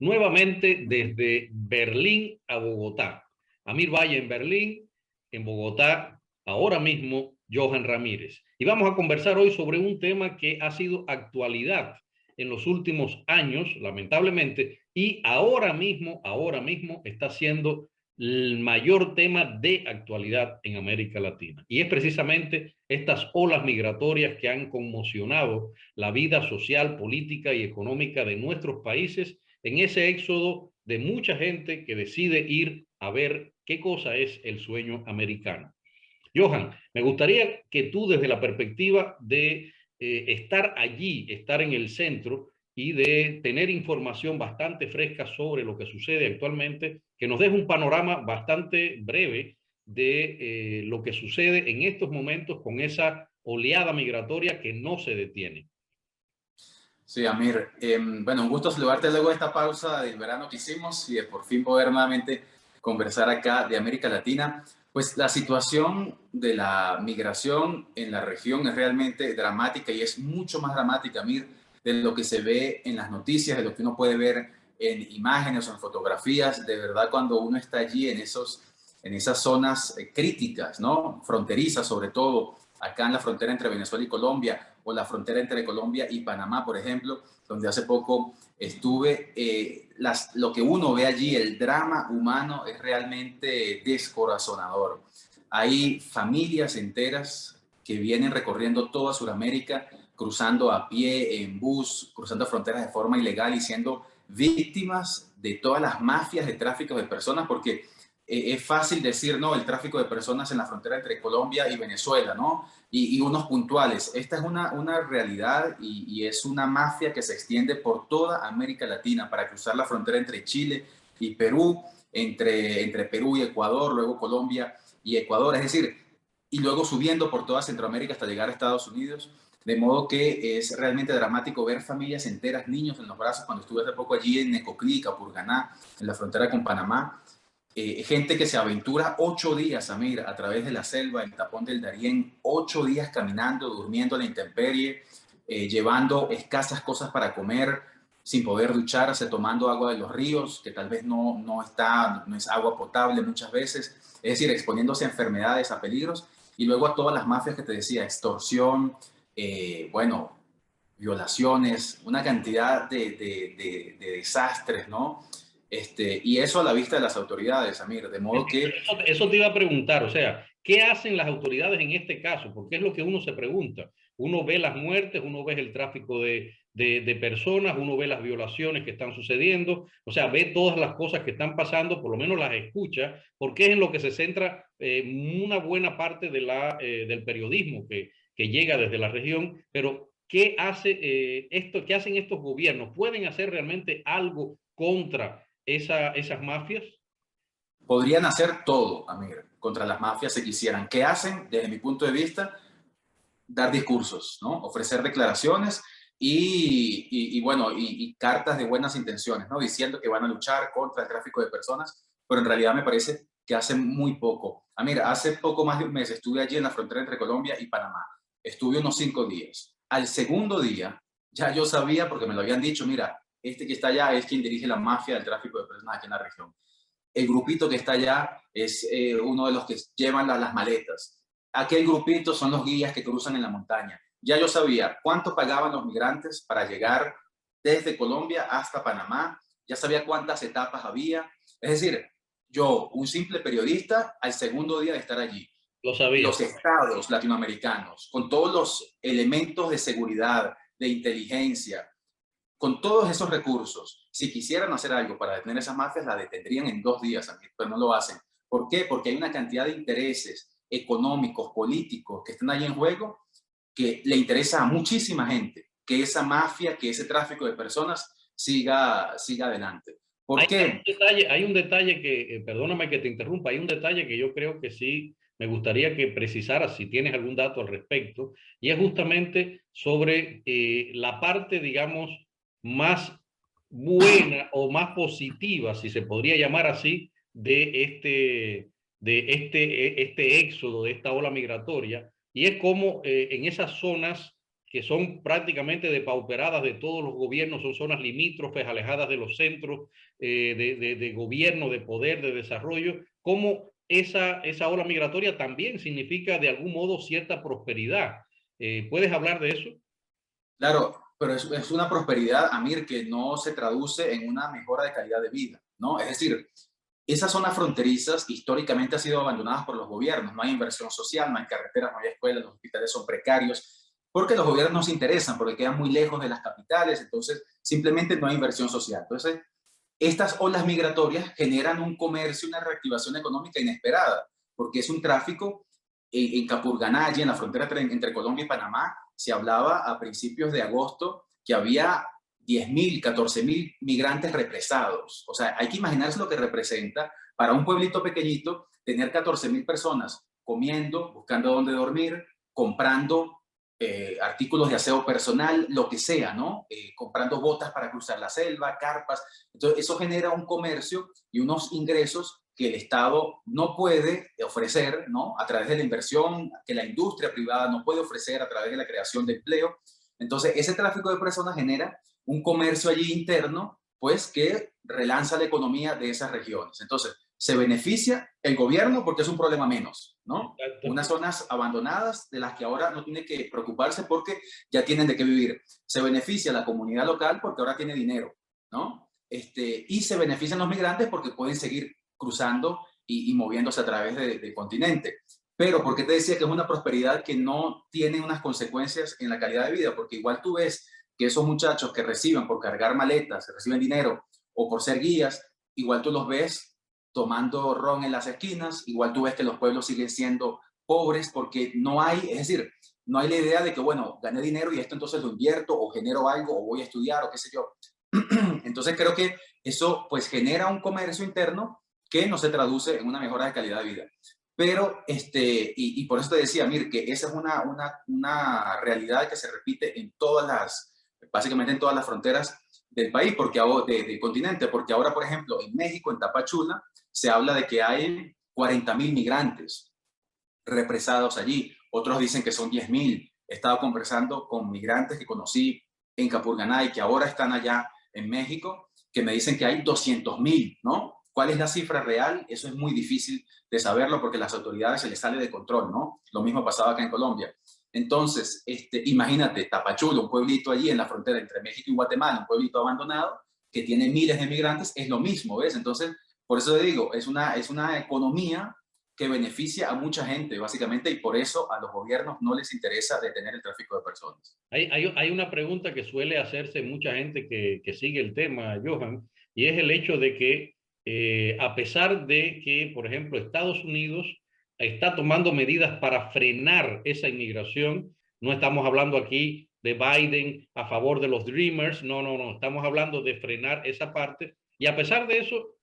nuevamente desde Berlín a Bogotá. Amir Valle en Berlín, en Bogotá, ahora mismo Johan Ramírez. Y vamos a conversar hoy sobre un tema que ha sido actualidad en los últimos años, lamentablemente, y ahora mismo está siendo el mayor tema de actualidad en América Latina. Y es precisamente estas olas migratorias que han conmocionado la vida social, política y económica de nuestros países en ese éxodo de mucha gente que decide ir a ver qué cosa es el sueño americano. Johan, me gustaría que tú desde la perspectiva de estar allí, estar en el centro y de tener información bastante fresca sobre lo que sucede actualmente, que nos deje un panorama bastante breve de lo que sucede en estos momentos con esa oleada migratoria que no se detiene. Sí, Amir. Bueno, un gusto saludarte luego de esta pausa del verano que hicimos y de por fin poder nuevamente conversar acá de América Latina. Pues la situación de la migración en la región es realmente dramática y es mucho más dramática, Amir, de lo que se ve en las noticias, de lo que uno puede ver en imágenes o en fotografías. De verdad, cuando uno está allí en esas zonas críticas, ¿no? Fronterizas, sobre todo acá en la frontera entre Venezuela y Colombia, o la frontera entre Colombia y Panamá, por ejemplo, donde hace poco estuve, lo que uno ve allí, el drama humano es realmente descorazonador. Hay familias enteras que vienen recorriendo toda Sudamérica, cruzando a pie, en bus, cruzando fronteras de forma ilegal y siendo víctimas de todas las mafias de tráfico de personas, porque es fácil decir, no, el tráfico de personas en la frontera entre Colombia y Venezuela, ¿no? Y unos puntuales. Esta es una realidad y es una mafia que se extiende por toda América Latina para cruzar la frontera entre Chile y Perú, entre Perú y Ecuador, luego Colombia y Ecuador, es decir, y luego subiendo por toda Centroamérica hasta llegar a Estados Unidos. De modo que es realmente dramático ver familias enteras, niños en los brazos. Cuando estuve hace poco allí en Necoclí, Capurganá, en la frontera con Panamá, gente que se aventura 8 días, Amir, a través de la selva, el tapón del Darién, 8 días caminando, durmiendo a la intemperie, llevando escasas cosas para comer, sin poder ducharse, tomando agua de los ríos, que tal vez no es agua potable muchas veces, es decir, exponiéndose a enfermedades, a peligros, y luego a todas las mafias que te decía, extorsión, bueno, violaciones, una cantidad de desastres, ¿no? Y eso a la vista de las autoridades, Amir, de modo que... Eso te iba a preguntar, o sea, ¿qué hacen las autoridades en este caso? Porque es lo que uno se pregunta. Uno ve las muertes, uno ve el tráfico de personas, uno ve las violaciones que están sucediendo, o sea, ve todas las cosas que están pasando, por lo menos las escucha, porque es en lo que se centra una buena parte del periodismo que llega desde la región, pero ¿qué qué hacen estos gobiernos? ¿Pueden hacer realmente algo contra esas mafias? Podrían hacer todo, Amir, contra las mafias si quisieran. ¿Qué hacen? Desde mi punto de vista, dar discursos, ¿no? Ofrecer declaraciones y cartas de buenas intenciones, ¿no? Diciendo que van a luchar contra el tráfico de personas, pero en realidad me parece que hacen muy poco. Mira, hace poco más de un mes estuve allí en la frontera entre Colombia y Panamá. Estuve unos 5 días. Al segundo día, ya yo sabía, porque me lo habían dicho, mira, este que está allá es quien dirige la mafia del tráfico de personas aquí en la región. El grupito que está allá es uno de los que llevan las maletas. Aquel grupito son los guías que cruzan en la montaña. Ya yo sabía cuánto pagaban los migrantes para llegar desde Colombia hasta Panamá, ya sabía cuántas etapas había. Es decir, yo, un simple periodista, al segundo día de estar allí, Lo sabía. los estados latinoamericanos, con todos los elementos de seguridad, de inteligencia, con todos esos recursos, si quisieran hacer algo para detener esas mafias, la detendrían en 2 días, pero no lo hacen. ¿Por qué? Porque hay una cantidad de intereses económicos, políticos que están ahí en juego que le interesa a muchísima gente que esa mafia, que ese tráfico de personas siga adelante. ¿Por qué? Hay un detalle que, perdóname que te interrumpa, hay un detalle que yo creo que sí me gustaría que precisaras si tienes algún dato al respecto, y es justamente sobre la parte, digamos, más buena o más positiva, si se podría llamar así, de este éxodo, de esta ola migratoria, y es como en esas zonas que son prácticamente depauperadas de todos los gobiernos, son zonas limítrofes, alejadas de los centros de gobierno, de poder, de desarrollo, cómo esa ola migratoria también significa de algún modo cierta prosperidad. ¿Puedes hablar de eso? Claro, pero es una prosperidad, Amir, que no se traduce en una mejora de calidad de vida, ¿no? Es decir, esas zonas fronterizas históricamente han sido abandonadas por los gobiernos. No hay inversión social, no hay carreteras, no hay escuelas, los hospitales son precarios, porque los gobiernos no se interesan, porque quedan muy lejos de las capitales, entonces simplemente no hay inversión social. Entonces, estas olas migratorias generan un comercio, una reactivación económica inesperada, porque es un tráfico en Capurganá, allí en la frontera entre Colombia y Panamá, se hablaba a principios de agosto que había 10.000, 14.000 migrantes represados. O sea, hay que imaginarse lo que representa para un pueblito pequeñito tener 14.000 personas comiendo, buscando dónde dormir, comprando artículos de aseo personal, lo que sea, ¿no? Comprando botas para cruzar la selva, carpas. Entonces, eso genera un comercio y unos ingresos que el Estado no puede ofrecer, ¿no? A través de la inversión, que la industria privada no puede ofrecer a través de la creación de empleo. Entonces, ese tráfico de personas genera un comercio allí interno, pues, que relanza la economía de esas regiones. Entonces, se beneficia el gobierno porque es un problema menos, ¿no? Exacto. Unas zonas abandonadas de las que ahora no tiene que preocuparse porque ya tienen de qué vivir. Se beneficia la comunidad local porque ahora tiene dinero, ¿no? Y se benefician los migrantes porque pueden seguir cruzando y moviéndose a través del continente. Pero, ¿por qué te decía que es una prosperidad que no tiene unas consecuencias en la calidad de vida? Porque igual tú ves que esos muchachos que reciben por cargar maletas, reciben dinero o por ser guías, igual tú los ves tomando ron en las esquinas, igual tú ves que los pueblos siguen siendo pobres porque no hay, es decir, no hay la idea de que, bueno, gané dinero y esto entonces lo invierto o genero algo o voy a estudiar o qué sé yo. Entonces creo que eso pues genera un comercio interno que no se traduce en una mejora de calidad de vida. Pero, y por eso te decía, Mir, que esa es una realidad que se repite en todas básicamente en todas las fronteras del país, porque del continente, porque ahora, por ejemplo, en México, en Tapachula, se habla de que hay 40.000 migrantes represados allí. Otros dicen que son 10.000. He estado conversando con migrantes que conocí en Capurganá y que ahora están allá en México, que me dicen que hay 200.000, ¿no? ¿Cuál es la cifra real? Eso es muy difícil de saberlo porque a las autoridades se les sale de control, ¿no? Lo mismo pasaba acá en Colombia. Entonces, imagínate, Tapachula, un pueblito allí en la frontera entre México y Guatemala, un pueblito abandonado que tiene miles de migrantes, es lo mismo, ¿ves? Entonces, por eso te digo, es una economía que beneficia a mucha gente, básicamente, y por eso a los gobiernos no les interesa detener el tráfico de personas. Hay una pregunta que suele hacerse mucha gente que sigue el tema, Johan, y es el hecho de que a pesar de que, por ejemplo, Estados Unidos está tomando medidas para frenar esa inmigración, no estamos hablando aquí de Biden a favor de los Dreamers, no, no, no, estamos hablando de frenar esa parte, y a pesar de eso,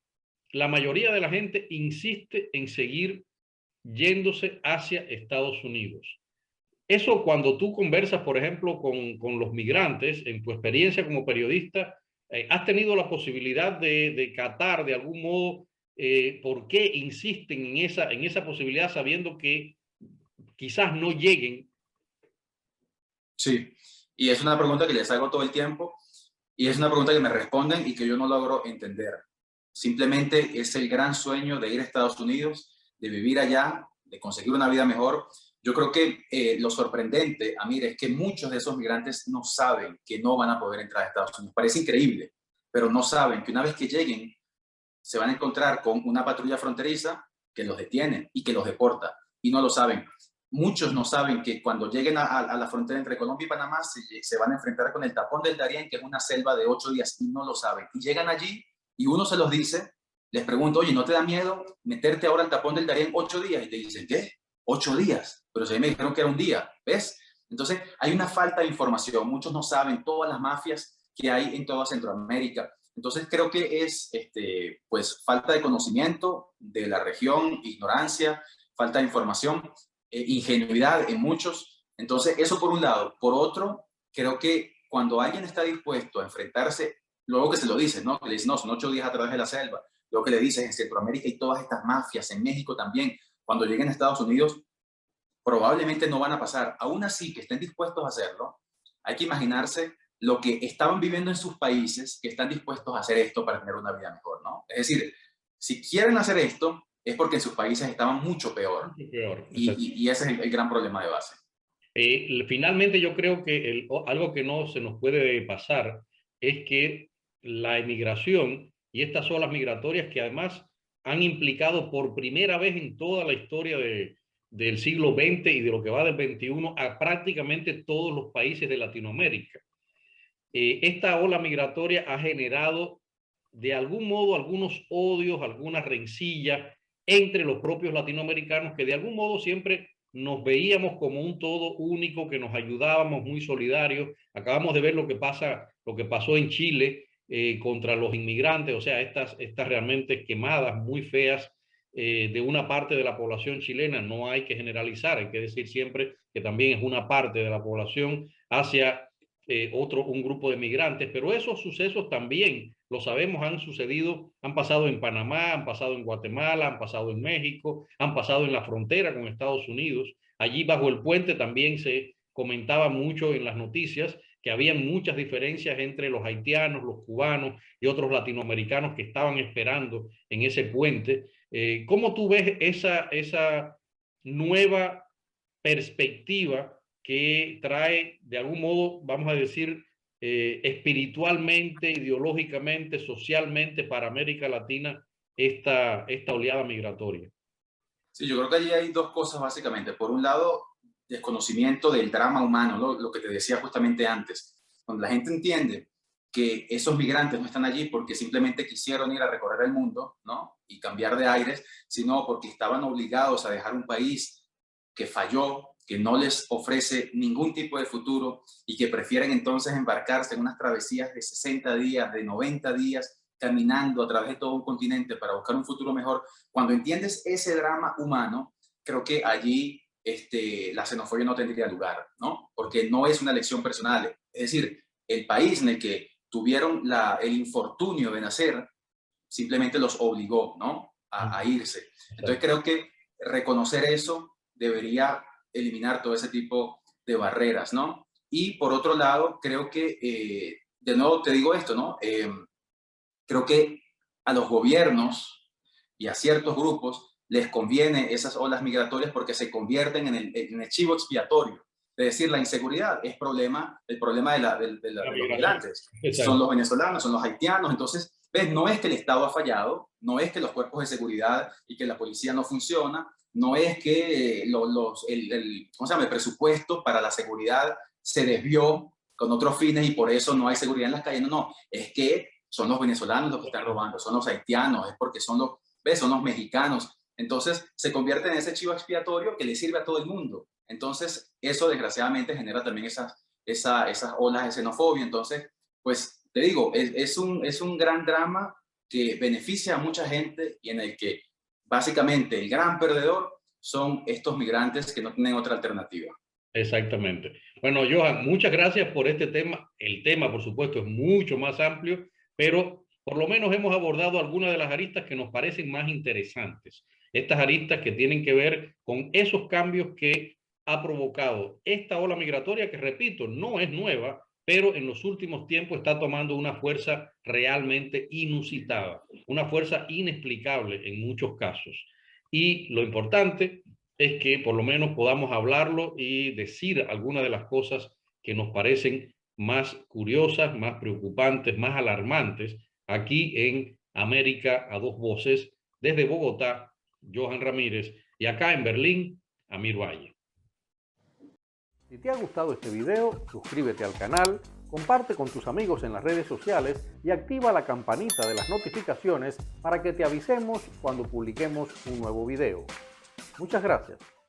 la mayoría de la gente insiste en seguir yéndose hacia Estados Unidos. Eso cuando tú conversas, por ejemplo, con los migrantes, en tu experiencia como periodista, ¿has tenido la posibilidad de catar de algún modo por qué insisten en esa posibilidad sabiendo que quizás no lleguen? Sí, y es una pregunta que les hago todo el tiempo y es una pregunta que me responden y que yo no logro entender. Simplemente es el gran sueño de ir a Estados Unidos, de vivir allá, de conseguir una vida mejor. Yo creo que lo sorprendente, Amir, es que muchos de esos migrantes no saben que no van a poder entrar a Estados Unidos. Parece increíble, pero no saben que una vez que lleguen se van a encontrar con una patrulla fronteriza que los detiene y que los deporta. Y no lo saben. Muchos no saben que cuando lleguen a la frontera entre Colombia y Panamá se van a enfrentar con el tapón del Darién, que es una selva de 8 días, y no lo saben. Y llegan allí y uno se los dice, les pregunto, oye, ¿no te da miedo meterte ahora al tapón del Darién 8 días? Y te dicen, ¿qué? 8 días. Pero si me dijeron que era un día, ¿ves? Entonces hay una falta de información. Muchos no saben todas las mafias que hay en toda Centroamérica. Entonces creo que es pues falta de conocimiento de la región, ignorancia, falta de información, ingenuidad en muchos. Entonces eso por un lado. Por otro, creo que cuando alguien está dispuesto a enfrentarse, luego que se lo dice, ¿no? Que le dice, no, son 8 días a través de la selva. Luego que le dices, en Centroamérica y todas estas mafias, en México también, cuando lleguen a Estados Unidos, probablemente no van a pasar. Aún así, que estén dispuestos a hacerlo, hay que imaginarse lo que estaban viviendo en sus países que están dispuestos a hacer esto para tener una vida mejor, ¿no? Es decir, si quieren hacer esto, es porque en sus países estaban mucho peor. Mucho peor. Y ese es el gran problema de base. Finalmente, yo creo que algo que no se nos puede pasar es que la emigración y estas olas migratorias que además han implicado por primera vez en toda la historia del siglo XX y de lo que va del XXI a prácticamente todos los países de Latinoamérica. Esta ola migratoria ha generado de algún modo algunos odios, algunas rencillas entre los propios latinoamericanos que de algún modo siempre nos veíamos como un todo único, que nos ayudábamos, muy solidarios. Acabamos de ver lo que pasó en Chile contra los inmigrantes, o sea, estas realmente quemadas muy feas de una parte de la población chilena. No hay que generalizar, hay que decir siempre que también es una parte de la población hacia un grupo de migrantes, pero esos sucesos también, lo sabemos, han pasado en Panamá, han pasado en Guatemala, han pasado en México, han pasado en la frontera con Estados Unidos. Allí bajo el puente también se comentaba mucho en las noticias que había muchas diferencias entre los haitianos, los cubanos y otros latinoamericanos que estaban esperando en ese puente. ¿Cómo tú ves esa nueva perspectiva que trae, de algún modo, vamos a decir, espiritualmente, ideológicamente, socialmente para América Latina esta oleada migratoria? Sí, yo creo que allí hay dos cosas básicamente. Por un lado, desconocimiento del drama humano, ¿no? Lo que te decía justamente antes. Cuando la gente entiende que esos migrantes no están allí porque simplemente quisieron ir a recorrer el mundo, ¿no? Y cambiar de aires, sino porque estaban obligados a dejar un país que falló, que no les ofrece ningún tipo de futuro y que prefieren entonces embarcarse en unas travesías de 60 días, de 90 días, caminando a través de todo un continente para buscar un futuro mejor. Cuando entiendes ese drama humano, creo que allí la xenofobia no tendría lugar, ¿no? Porque no es una elección personal. Es decir, el país en el que tuvieron el infortunio de nacer simplemente los obligó, ¿no? A irse. Entonces creo que reconocer eso debería eliminar todo ese tipo de barreras, ¿no? Y por otro lado, creo que, de nuevo te digo esto, ¿no? Creo que a los gobiernos y a ciertos grupos les conviene esas olas migratorias porque se convierten en el chivo expiatorio. Es decir, la inseguridad es el problema de los migrantes. Son los venezolanos, son los haitianos. Entonces, ¿ves? No es que el Estado ha fallado, no es que los cuerpos de seguridad y que la policía no funciona, no es que el presupuesto para la seguridad se desvió con otros fines y por eso no hay seguridad en las calles. No, es que son los venezolanos los que están robando, son los haitianos, es porque son los mexicanos. Entonces se convierte en ese chivo expiatorio que le sirve a todo el mundo. Entonces eso desgraciadamente genera también esas olas de xenofobia. Entonces, pues te digo, es un gran drama que beneficia a mucha gente y en el que básicamente el gran perdedor son estos migrantes que no tienen otra alternativa. Exactamente. Bueno, Johan, muchas gracias por este tema. El tema, por supuesto, es mucho más amplio, pero por lo menos hemos abordado algunas de las aristas que nos parecen más interesantes. Estas aristas que tienen que ver con esos cambios que ha provocado esta ola migratoria, que repito, no es nueva, pero en los últimos tiempos está tomando una fuerza realmente inusitada, una fuerza inexplicable en muchos casos. Y lo importante es que por lo menos podamos hablarlo y decir algunas de las cosas que nos parecen más curiosas, más preocupantes, más alarmantes aquí en América a dos voces, desde Bogotá, Johan Ramírez, y acá en Berlín, Amir Valle. Si te ha gustado este video, suscríbete al canal, comparte con tus amigos en las redes sociales y activa la campanita de las notificaciones para que te avisemos cuando publiquemos un nuevo video. Muchas gracias.